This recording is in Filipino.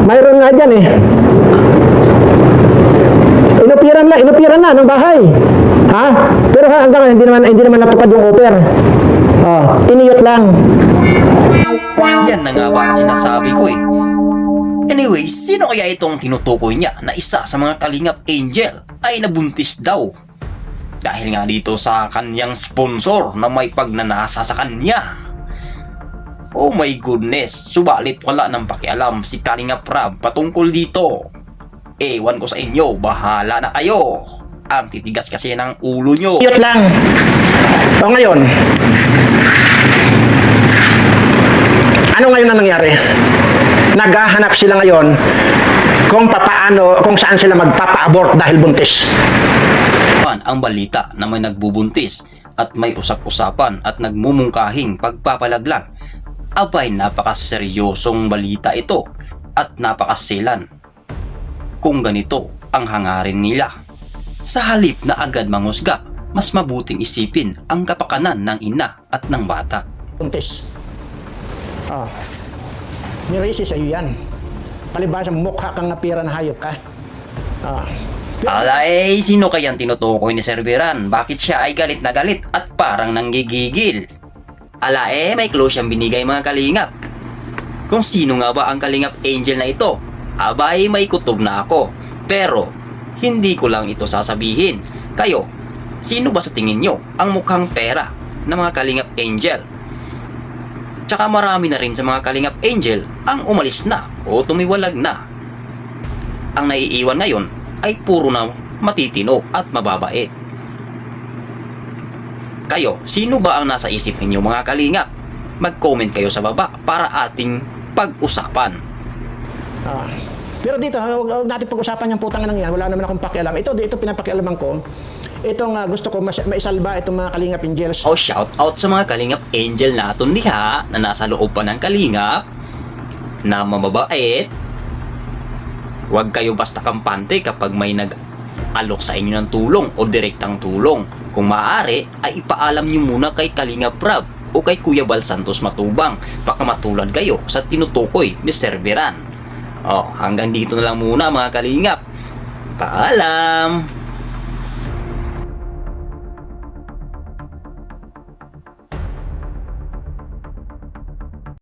Mayroon nga dyan eh. Inupiran na ng bahay. Ha? Pero hanggang ngayon, hindi naman natupad yung offer. Iniyot lang. Yan na nga ba ang sinasabi ko eh. Anyway, sino kaya itong tinutukoy niya na isa sa mga Kalingap Angel ay nabuntis daw? Dahil nga dito sa kanyang sponsor na may pagnanasa sa kanya. Oh my goodness, subalit wala nang pakialam si Kalingap Rab patungkol dito. Ewan ko sa inyo, bahala na kayo. Ang titigas kasi ng ulo nyo. Iniyot lang. O ngayon, ano ngayon ang nangyari? Naghahanap sila ngayon kung saan sila magpapa-abort dahil buntis. Ang balita na may nagbubuntis at may usap-usapan at nagmumungkahing pagpapalaglag. Abay, napakaseryosong balita ito at napakaselan. Kung ganito ang hangarin nila, sa halip na agad mangusga, mas mabuting isipin ang kapakanan ng ina at ng bata. Buntis. Nirisi sa iyo yan. Palibasa mukha kang napira na hayop ka. Sino kayang tinutukoy ni Sir Biran? Bakit siya ay galit na galit at parang nanggigigil? May clue siyang binigay mga kalingap. Kung sino nga ba ang Kalingap Angel na ito? May kutob na ako. Pero, hindi ko lang ito sasabihin. Kayo, sino ba sa tingin nyo ang mukhang pera ng mga Kalingap Angel? Tsaka marami na rin sa mga Kalingap Angel ang umalis na o tumiwalag na. Ang naiiwan ngayon ay puro na matitino at mababait. Kayo, sino ba ang nasa isip ninyo mga kalingap? Mag-comment kayo sa baba para ating pag-usapan. Pero dito, huwag natin pag-usapan yung putang ng yan. Wala naman akong pakialam. Ito pinapakialaman ko. Itong gusto ko maisalba itong mga Kalingap Angels. Shout out sa mga Kalingap Angel natin diha na nasa loob pa ng kalingap na mamabait. Huwag kayo basta kampante kapag may nag-alok sa inyo ng tulong o direktang tulong. Kung maaari, ay ipaalam nyo muna kay Kalingap Rab o kay Kuya Bal Santos Matubang. Baka matulad kayo sa tinutukoy ni Sir Biran. Hanggang dito na lang muna mga kalingap. Paalam!